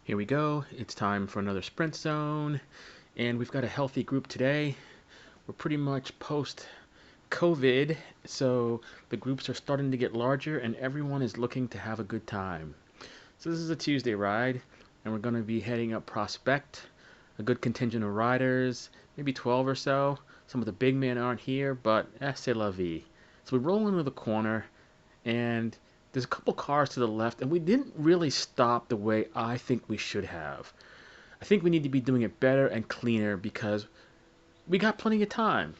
Here we go. It's time for another sprint zone, and we've got a healthy group today. We're pretty much post COVID, so the groups are starting to get larger and everyone is looking to have a good time. So this is a Tuesday ride, and we're going to be heading up Prospect. A good contingent of riders, maybe 12 or so. Some of the big men aren't here, but c'est la vie. So we roll into the corner, and there's a couple cars to the left, and we didn't really stop the way I think we should have. I think we need to be doing it better and cleaner because we got plenty of time.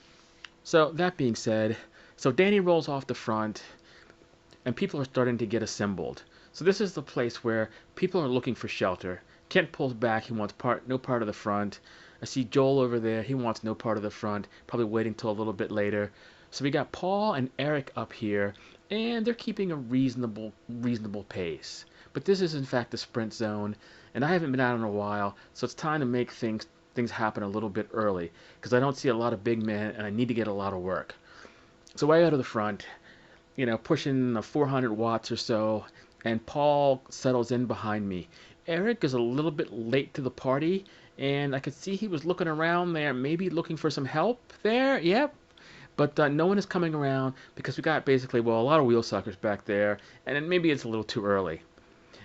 So that being said, so Danny rolls off the front, and people are starting to get assembled. So this is the place where people are looking for shelter. Kent pulls back, he wants no part of the front. I see Joel over there, he wants no part of the front, probably waiting till a little bit later. So we got Paul and Eric up here, and they're keeping a reasonable pace. But this is in fact the sprint zone, and I haven't been out in a while, so it's time to make things happen a little bit early, because I don't see a lot of big men, and I need to get a lot of work. So way out of the front, pushing 400 watts or so, and Paul settles in behind me. Eric is a little bit late to the party, and I could see he was looking around there, maybe looking for some help there. Yep. But no one is coming around because we got basically, well, a lot of wheel suckers back there, and then maybe it's a little too early.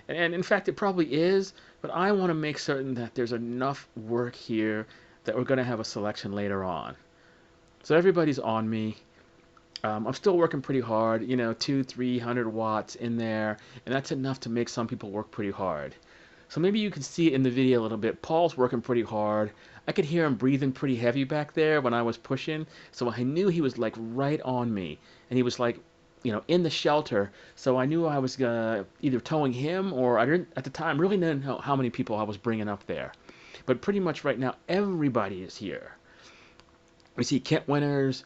And in fact, it probably is, but I want to make certain that there's enough work here that we're going to have a selection later on. So everybody's on me. I'm still working pretty hard, 200-300 watts in there, and that's enough to make some people work pretty hard. So maybe you can see it in the video a little bit. Paul's working pretty hard. I could hear him breathing pretty heavy back there when I was pushing, so I knew he was like right on me, and he was like, in the shelter, so I knew I was either towing him, or I didn't, at the time, really didn't know how many people I was bringing up there. But pretty much right now, everybody is here. We see Kent Winters,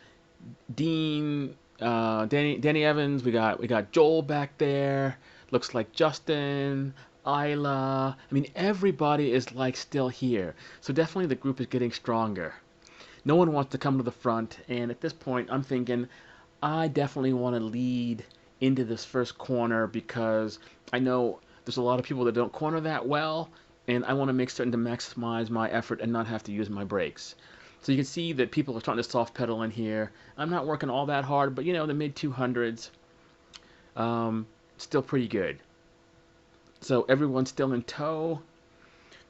Dean, Danny Evans. We got Joel back there. Looks like Justin, Isla. I mean, everybody is like still here. So definitely the group is getting stronger. No one wants to come to the front, and at this point, I'm thinking I definitely want to lead into this first corner because I know there's a lot of people that don't corner that well, and I want to make certain to maximize my effort and not have to use my brakes. So you can see that people are starting to soft pedal in here. I'm not working all that hard, but the mid 200s, still pretty good. So everyone's still in tow.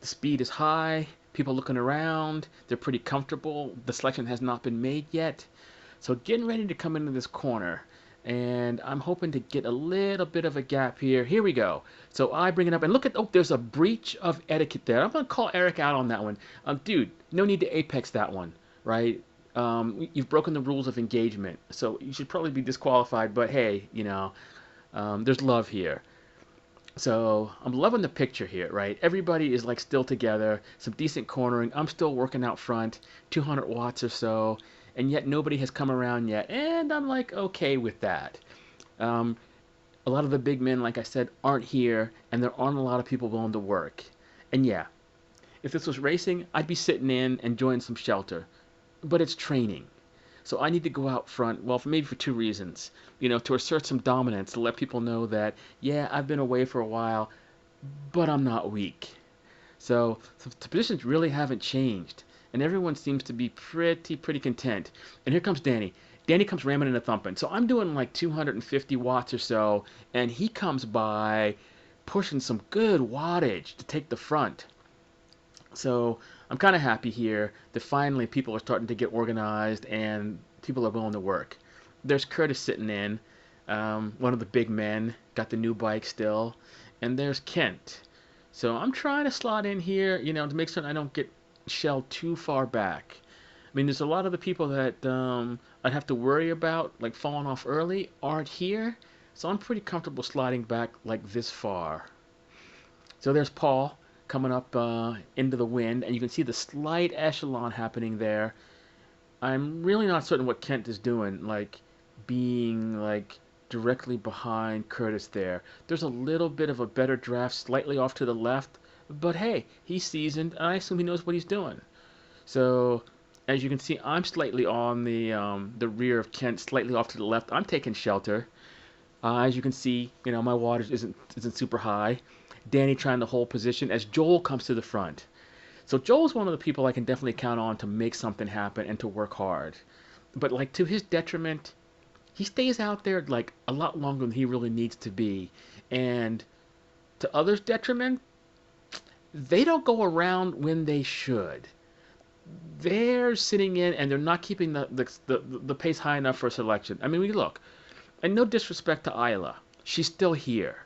The speed is high. People looking around. They're pretty comfortable. The selection has not been made yet. So getting ready to come into this corner. And I'm hoping to get a little bit of a gap here. Here we go. So I bring it up, and look at, there's a breach of etiquette there. I'm going to call Eric out on that one. Dude, no need to apex that one, right? You've broken the rules of engagement, so you should probably be disqualified, but hey, there's love here. So I'm loving the picture here, right? Everybody is like still together, some decent cornering. I'm still working out front, 200 watts or so, and yet nobody has come around yet, and I'm like okay with that. A lot of the big men, like I said, aren't here, and there aren't a lot of people willing to work. And yeah, if this was racing, I'd be sitting in and enjoying some shelter. But it's training. So I need to go out front, well, maybe for two reasons. To assert some dominance, to let people know that, yeah, I've been away for a while, but I'm not weak. So the positions really haven't changed, and everyone seems to be pretty content. And here comes Danny. Danny comes ramming and thumping. So I'm doing like 250 watts or so, and he comes by pushing some good wattage to take the front. So I'm kind of happy here that finally people are starting to get organized and people are willing to work. There's Curtis sitting in, one of the big men, got the new bike still, and there's Kent. So I'm trying to slot in here, to make certain I don't get shelled too far back. I mean, there's a lot of the people that I'd have to worry about, like falling off early, aren't here. So I'm pretty comfortable sliding back like this far. So there's Paul coming up into the wind, and you can see the slight echelon happening there. I'm really not certain what Kent is doing, like being like directly behind Curtis there. There's a little bit of a better draft slightly off to the left, but hey, he's seasoned, and I assume he knows what he's doing. So as you can see, I'm slightly on the rear of Kent, slightly off to the left. I'm taking shelter. As you can see, my wattage isn't super high. Danny trying to hold position as Joel comes to the front. So Joel's one of the people I can definitely count on to make something happen and to work hard. But like to his detriment, he stays out there like a lot longer than he really needs to be. And to others' detriment, they don't go around when they should. They're sitting in and they're not keeping the pace high enough for a selection. I mean, we look, and no disrespect to Isla, she's still here.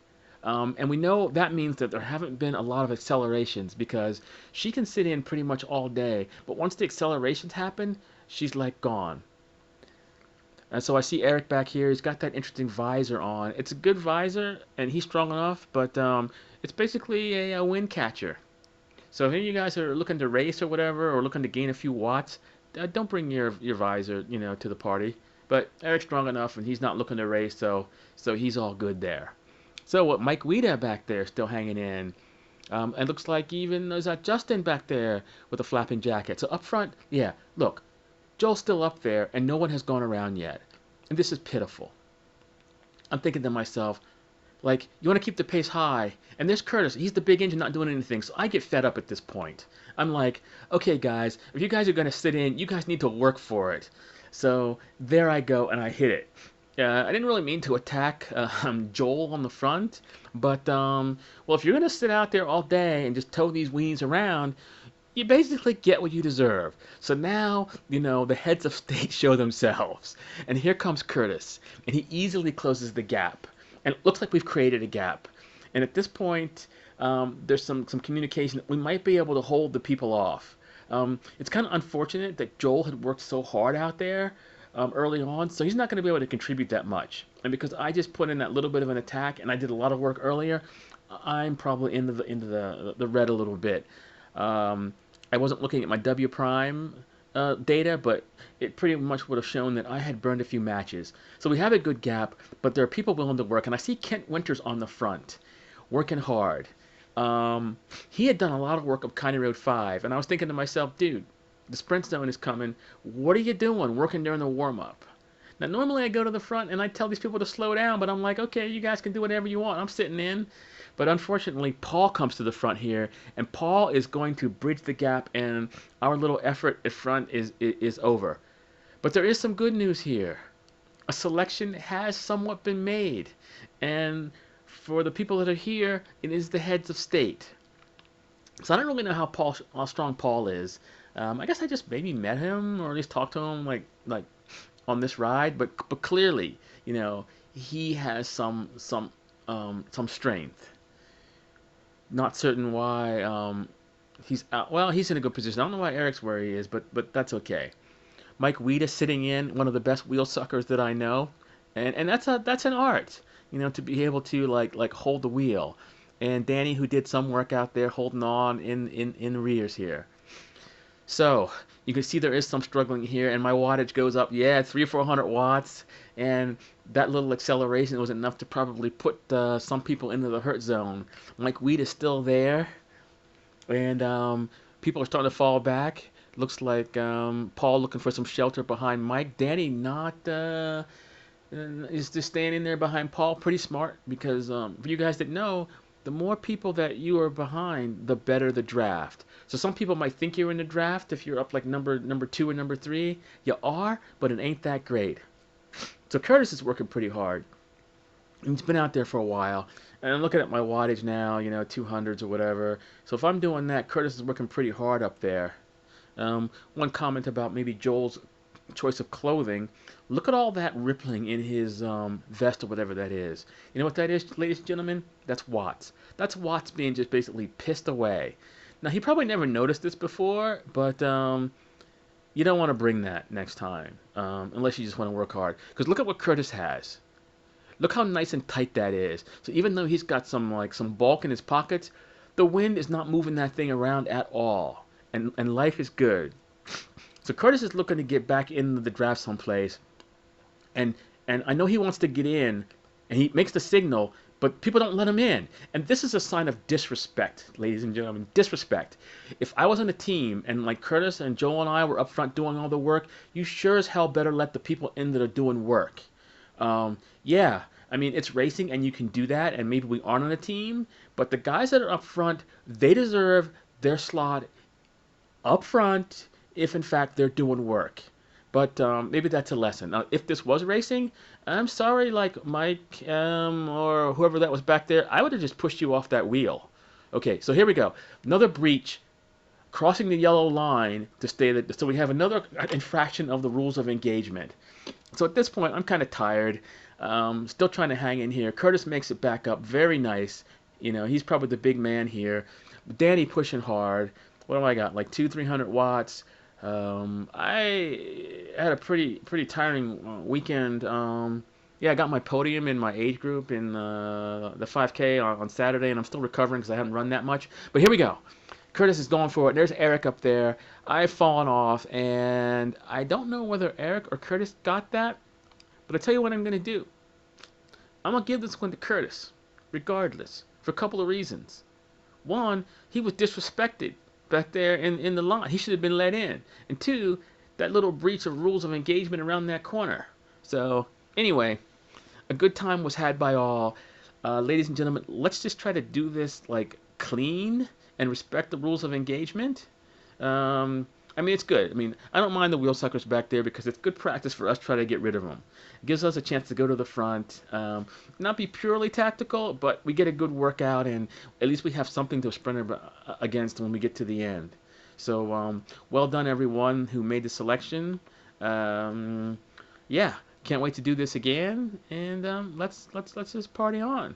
And we know that means that there haven't been a lot of accelerations because she can sit in pretty much all day, but once the accelerations happen, she's like gone. And so I see Eric back here. He's got that interesting visor on. It's a good visor, and he's strong enough, but it's basically a wind catcher. So if any of you guys are looking to race or whatever, or looking to gain a few watts, don't bring your visor, to the party. But Eric's strong enough, and he's not looking to race, so he's all good there. So what Mike Weeda back there still hanging in. It looks like even there's that Justin back there with a flapping jacket. So up front, yeah, look, Joel's still up there, and no one has gone around yet. And this is pitiful. I'm thinking to myself, like, you want to keep the pace high, and there's Curtis. He's the big engine not doing anything, so I get fed up at this point. I'm like, okay, guys, if you guys are going to sit in, you guys need to work for it. So there I go, and I hit it. I didn't really mean to attack Joel on the front, but, well, if you're going to sit out there all day and just tow these weenies around, you basically get what you deserve. So now, the heads of state show themselves. And here comes Curtis, and he easily closes the gap. And it looks like we've created a gap. And at this point, there's some communication that we might be able to hold the people off. It's kind of unfortunate that Joel had worked so hard out there early on, so he's not going to be able to contribute that much. And because I just put in that little bit of an attack and I did a lot of work earlier, I'm probably into the red a little bit. I wasn't looking at my W prime data, but it pretty much would have shown that I had burned a few matches. So we have a good gap, but there are people willing to work, and I see Kent Winters on the front, working hard. He had done a lot of work up County Road 5, and I was thinking to myself, dude, the sprint zone is coming. What are you doing working during the warm-up? Now, normally I go to the front and I tell these people to slow down, but I'm like, okay, you guys can do whatever you want. I'm sitting in. But unfortunately, Paul comes to the front here, and Paul is going to bridge the gap, and our little effort at front is over. But there is some good news here. A selection has somewhat been made, and for the people that are here, it is the heads of state. So I don't really know how strong Paul is. I guess I just maybe met him, or at least talked to him like on this ride, but clearly, he has some strength. Not certain why he's out. Well, he's in a good position. I don't know why Eric's where he is, but that's okay. Mike Weeda sitting in, one of the best wheel suckers that I know, and that's an art, to be able to like hold the wheel. And Danny, who did some work out there holding on in the rears here. So you can see there is some struggling here, and my wattage goes up. Yeah, 300-400 watts, and that little acceleration was enough to probably put some people into the hurt zone. Mike Weed is still there, and people are starting to fall back. Looks like Paul looking for some shelter behind Mike. Danny not is just standing there behind Paul. Pretty smart, because for you guys that know, the more people that you are behind, the better the draft. So some people might think you're in the draft if you're up like number 2 or number 3. You are, but it ain't that great. So Curtis is working pretty hard. He's been out there for a while. And I'm looking at my wattage now, 200s or whatever. So if I'm doing that, Curtis is working pretty hard up there. One comment about maybe Joel's choice of clothing. Look at all that rippling in his vest or whatever that is. You know what that is, ladies and gentlemen? That's watts. That's watts being just basically pissed away. Now, he probably never noticed this before, but you don't want to bring that next time, unless you just want to work hard. Because look at what Curtis has. Look how nice and tight that is. So even though he's got some bulk in his pockets, the wind is not moving that thing around at all. And life is good. So Curtis is looking to get back into the draft someplace. And I know he wants to get in, and he makes the signal, but people don't let him in. And this is a sign of disrespect, ladies and gentlemen, disrespect. If I was on a team, and like Curtis and Joel and I were up front doing all the work, you sure as hell better let the people in that are doing work. Yeah, I mean, it's racing and you can do that, and maybe we aren't on a team, but the guys that are up front, they deserve their slot up front if in fact they're doing work. But maybe that's a lesson. Now, if this was racing, I'm sorry, like Mike or whoever that was back there, I would have just pushed you off that wheel. Okay, so here we go. Another breach, crossing the yellow line to stay that. So we have another infraction of the rules of engagement. So at this point, I'm kind of tired. Still trying to hang in here. Curtis makes it back up. Very nice. You know, he's probably the big man here. Danny pushing hard. What do I got? Like 300 watts. I had a pretty tiring weekend. Yeah, I got my podium in my age group in the 5K on Saturday, and I'm still recovering because I haven't run that much. But here we go. Curtis is going for it. There's Eric up there. I've fallen off, and I don't know whether Eric or Curtis got that, but I'll tell you what I'm going to do. I'm going to give this one to Curtis, regardless, for a couple of reasons. One, he was disrespected back there in the line. He should have been let in. And two, that little breach of rules of engagement around that corner. So, anyway, a good time was had by all. Ladies and gentlemen, let's just try to do this like clean and respect the rules of engagement. I mean, it's good. I mean, I don't mind the wheel suckers back there because it's good practice for us to try to get rid of them. It gives us a chance to go to the front, not be purely tactical, but we get a good workout, and at least we have something to sprint against when we get to the end. So, well done, everyone who made the selection. Yeah, can't wait to do this again, and let's just party on.